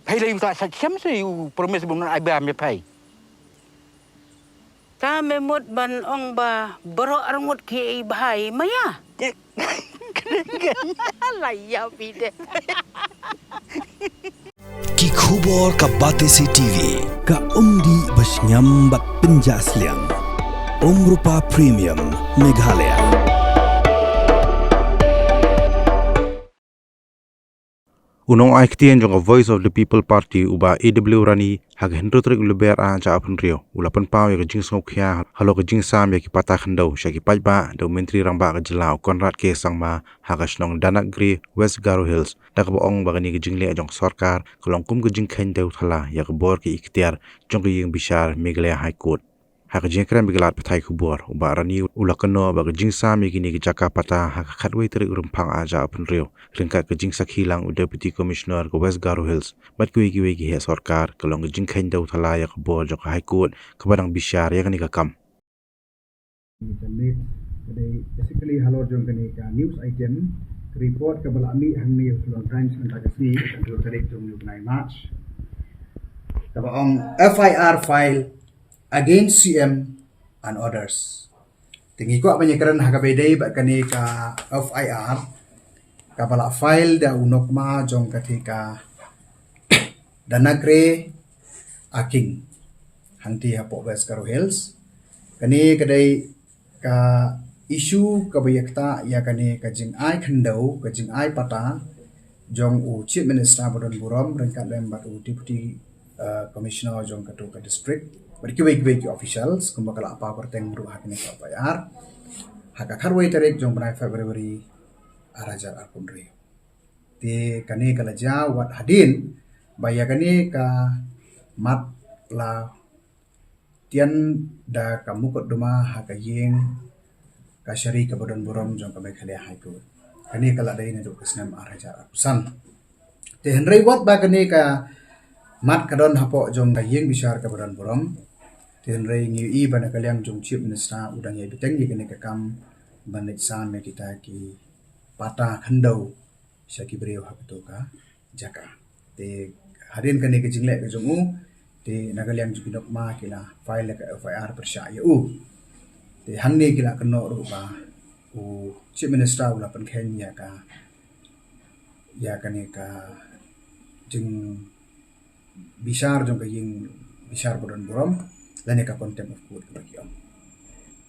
Pai le ta sa chem se u promise bung ai ba me pai. Ta memot ban ong ba bero arngot ki bahai maya. Laya pide. Ki khubor ka Batesi TV ka umdi bas nyambat penjaslian. Rupa Premium Meghalaya. Unong aiktien jong Voice of the People Party uba AW rani hag hendro trik luber a ja apun rio ulapan pau ya jing song khia halo ka jing sam ya ki pata khandau shaki pajba do menteri rangba ka jilau Konrad ke sangma hagas nong Danagri West Garo Hills dak ba ong bagani ka jingle jong sarkar kolong kum ka jing khain deu thala ya ka bor ki ikhtiar jong ki ying bishar Meghalaya High Court hak jing kran bigalat pathai khubor uba rani ulakano ba ka jing sam ya kini ki jaka pata hak khatwei trik rumpang a ja apun rio ringkat ke jing sakhilang Deputy Commissioner ke West Garo Hills bat kuwi he sarkar kalong ke jing khain dau thala ya bor jok High Court kabadang bishar ya kani ka kam basically halor jong kani ka news item report ka balami hangni London Times and Tagasi kantor tarik jong 9 March kaba ong FIR file against CM and others tingi ko apanya karan hakabedai ba kani ka FIR kapala file da unokma jong katika Danagre aking hangti hapo West Garo Hills kani kadai ka isu kabayakta ya kani ka jing ai khandau ka jing ai pata jong u Chief Minister Bodon Burom rengkat lembat u Deputy Commissioner jong ka district berkiwai officials kumbakala apa perteng ru hakini ka bayar haka kharwai tarik jong benai February arajar akun rio ti kani kala ja wat hadin baya kani ka mat la tian da kamu kot duma hakayeng ka syari ka Bodon Burom jong ka Meghalaya High Court kani kala dai na duk kesnam arajar akusan ti henrei wat ba kani ka mat kadon hapo jong ka yeng bishar ka Bodon Burom ti henrei ngi i bana kalyang jong Chief Minister udang ye biteng ye kani ka kam banit san me kita ki pata khandau syaki beriau hakto ka jaka te hadin kani ke jingle ke jongu te nagaliang jukidok ma kila file ka FIR persya ya te hangni kila keno ru ba u Chief Minister ula pen khen ya kani ka jing bishar jong ka ying bishar Bodon Burom lane ka contempt of court bagi om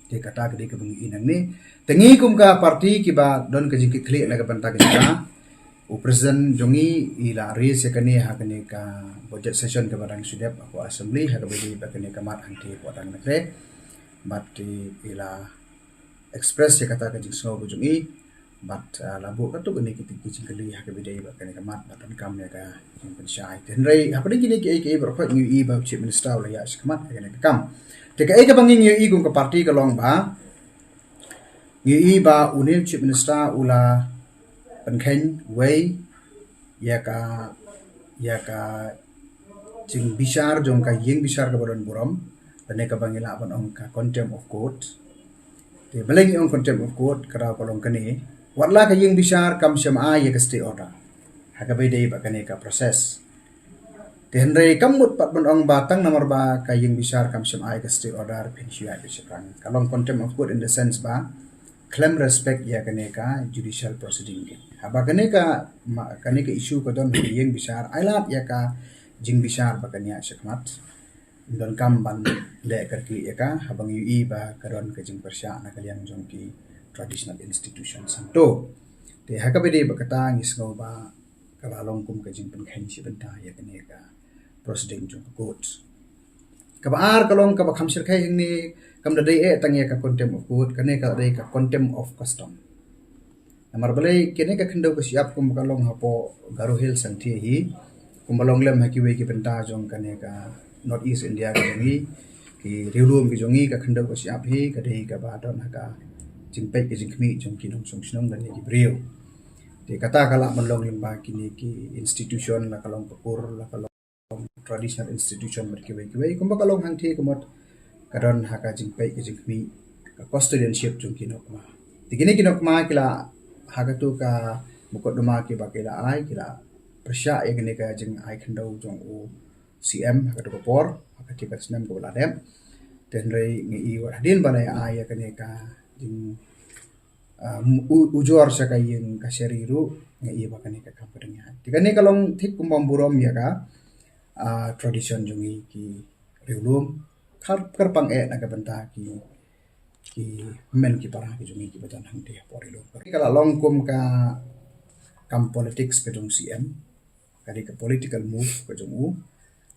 te kata ke ke bengi inang ni tengi kum ka parti ki ba don ke jing klik la ka banta ke jika u presiden jongi ila raise kani hakani ka budget session ke barang sudep aku assembly hakabedi bakani ka mat anti podang negre bat ila express ya kata ke jing so jongi bat labu ka tu kani ki kali hakabedi bakani ka mat batan kam ya ka jing pensyai tenrei apa ni kini ki berkot ngi i ba Chief Minister la ya skmat hakani ka kam teka ega banging ngi i kum ka parti ka long ba ngi i ba unil Chief Minister ula penkhen wei ya ka jing bishar jong ka yeng bishar ka Bodon Burom tane ka bangila ban ong ka contempt of court te beleng ong contempt of court kara kolong kani watla ka yeng bishar kam syama ya ka stay order hakabai dei ba kani ka proses te hendrei kamut pat ban ong batang nomor ba ka yeng bishar kam syama ya ka stay order pensyai bishrang kalong contempt of court in the sense ba claim respect ya kani ka judicial proceeding haba kani ka isu ko don yeng bishar ailat ya ka jing bishar ba kani syakmat don kam ban le karki ya ka habang ui ba karon ka jing persya na kaliang jongki traditional institution santo te hakabedi ba kata ngisno ba kalalong kum ka jing penkhen si benta ya kani ka proceeding jong court kabar kalong ka ba khamsir khai ni kam da dai tangya ka contempt of court kane ka dai ka contempt of custom namar balai kene ka khindau ka siap kum kalong hapo Garo Hills sangthi hi kum balong lem hakiwe ki benta jong kane ka North East India ka jongi ki riulum ki jongi ka khindau ka siap hi ka dai ka ba don haka jingpek ki jingmi jong ki nong song sinong dan ki brio te kata kala malong limba kini ki institution la kalong pakur la kalong traditional institution berkiwe-kiwe kumba kalong hangthi kumot karon haka jingpai ke jingmi ka custodianship jung kinokma tigini kinokma kila haka tu ka mukot duma ki bakila ai kila persya ya kene ka jeng ai khandau jong u CM ka do por ka ti batsman ko la dem ten rei ngi war hadin bana ya ai kene ka jeng ujor sa kayeng ka seriru ngi ba kene ka kampenya tikane kalong thik kumbam burom ya ka tradition jongi ki reulum kar pang na ka banta ki men ki parang ki jongi ki batan hang dia por ilum kala long kum ka kam politics ka jong CM kali ka political move ka jong u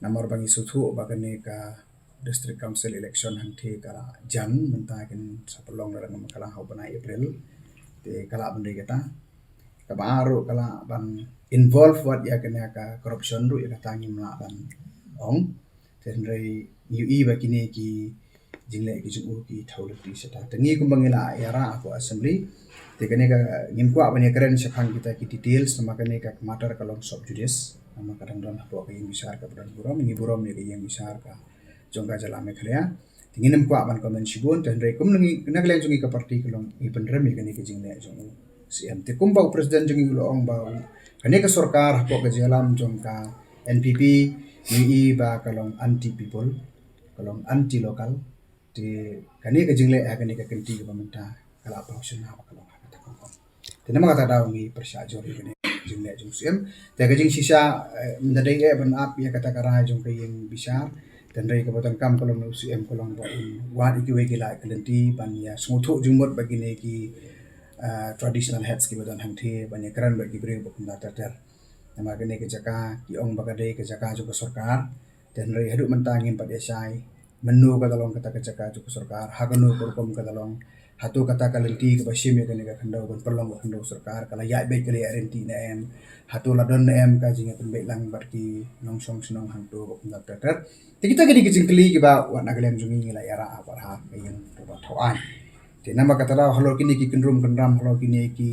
namar bangi suthu ba kane ka district council election hang the kala jan menta kin sapalong la ngam kala hau bana April te kala bande kata ka baru kala ban involve wat ya kene ka corruption ru ya kata ngim la ban ong ten rei UI ba kini ki jingle ki jubu ki thawle ti seta tengi ku mangila era aku assembly te kene ka ngim kwa bani keren sekhang kita ki details sama kene ka matter kalong sob judice nama kadang don apa ka yang besar ka buran buram ngi buram ni yang besar ka jongga jala me khrea tingin kwa ban komen sibun ten rei kum ngi nagle jongi ka parti kalong i penrem ni kene ki jingle jong CM te kum ba presiden jongi lo ong ba kene ka sarkar ko ka jalam jongka NPP UI ba kalong anti people kalong anti local di kani ka jingle kani ka kenti ka pamenta kala pa usna ba kalong kata ko tinama kata daw ngi persya jori kani jingle jong CM te ka jing sisa mendadai ban up ya kata kara jong kayeng bisar dan dari kabupaten kam kalong CM kalong ba wat iki we gila kalenti ban ya smuthu jumot bagine ki traditional heads ki badan hangthi ban ya kran bagi bre bakunda tatar nama kene ke jaka ki ong bagade ke jaka juga sarkar dan rei haduk mentangin pada sai menu ka dalong kata ke jaka juga sarkar haganu kurkom ka dalong hatu kata kalenti ke basim ya kene ka khandau ban perlong khandau sarkar kala ya be kale arenti na em hatu ladon na em ka jinga pembe lang barki nongsong senong hangtu bakunda tatar kita gedi ke jingkli ki ba wat nagalem jungi ngila era apa ha kayen to thawai te nama kata da halo kini ki kendrum kendram halo kini ki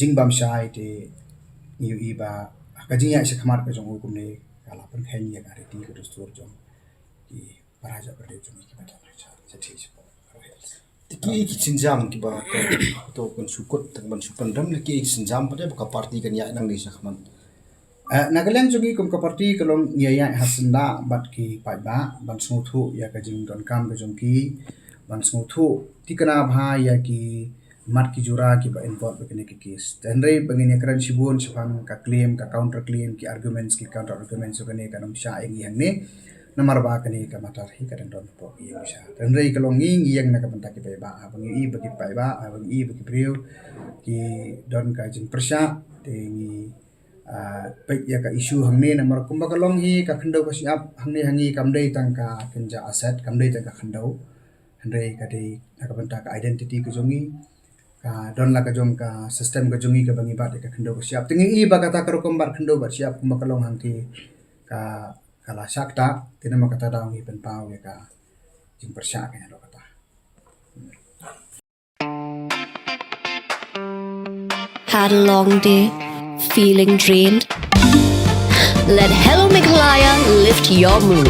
jingbam sai te UI ba kajing ya sekhamar ka jong hukum ne kala pen khen ya gari ti ka dustur jong ki paraja berde jong ki bata cha sethi se ki sinjam ki ba to kun sukut tang ban supandam le ki sinjam pada ka parti kan ya nang di sakman nagalang jogi kum ka parti kalong ya ya hasanda bat ki pai ba ban smuthu ya ka jing don kam ka jong ki ban smuthu tikana bha ya ki mat ki jura ki ba involve kene ki case dan rei bangine kran sibun sifang ka claim ka counter claim ki arguments ki counter arguments kene ka nam sha yang ne namar ba kene ka matar hi ka don po ki bisa dan rei kalong ngi yang na ka banta ki ba abang i bagi pai ba abang i bagi priu ki don ka jin persya te ngi pe ya ka issue hangne namar kumba kalong hi ka khandau ka siap hangne hangi kamdei tangka kenja asset kamdei tangka khandau rei ka dei ka banta ka identity ka jongi don la ka jong ka system ka jongi ka bangi bat ka khando siap tingi i ba kata ka rokom bar khando bar siap kuma kalong hangti ka kala sakta tinama kata daung i pen pau ya ka jing persya ka lo kata Had a long day, feeling drained? Let Hello Meghalaya lift your mood.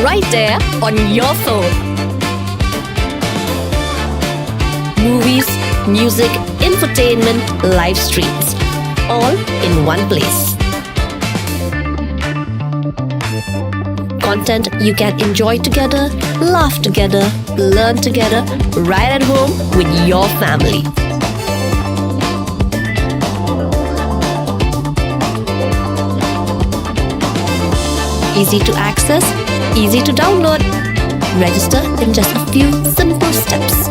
Right there on your phone. Movies, music, infotainment, live streams, all in one place. Content you can enjoy together, laugh together, learn together, right at home with your family. Easy to access, easy to download. Register in just a few simple steps.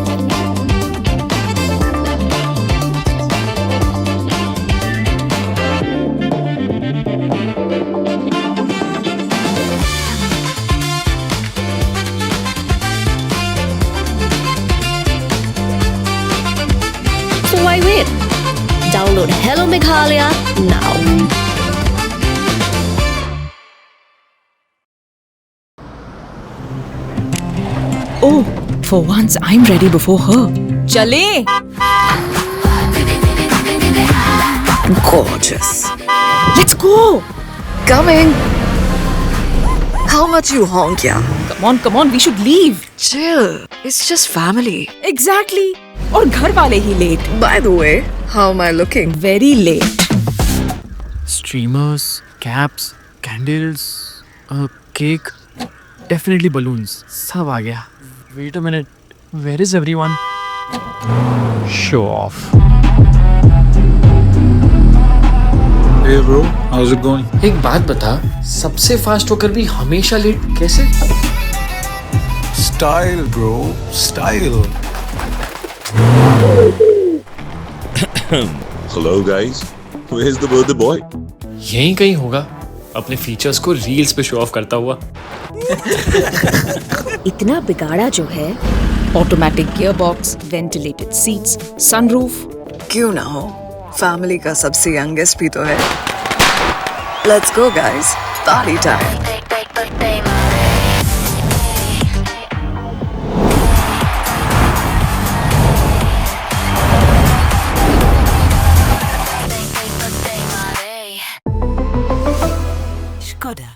Why wait? Download Hello Meghalaya now. Oh, for once I'm ready before her. Chale! Gorgeous. Let's go! Coming. How much you honk, yeah? Come on, we should leave. Chill. It's just family. Exactly. और घर वाले ही late. By the way, how am I looking? Very late. Streamers, caps, candles, cake, definitely balloons. सब आ गया. Wait a minute. Where is everyone? Show off. Hey bro, how's it going? एक बात बता, सबसे फास्ट होकर भी हमेशा लेट कैसे? Style bro, style. Hello guys, where's the birthday boy? यहीं कहीं होगा, अपने फीचर्स को रील्स पे शो ऑफ करता हुआ. इतना बिगाड़ा जो है. Automatic gearbox, ventilated seats, sunroof. क्यों ना हो? Family का सबसे youngest भी तो है. Let's go guys. Party time. Skoda.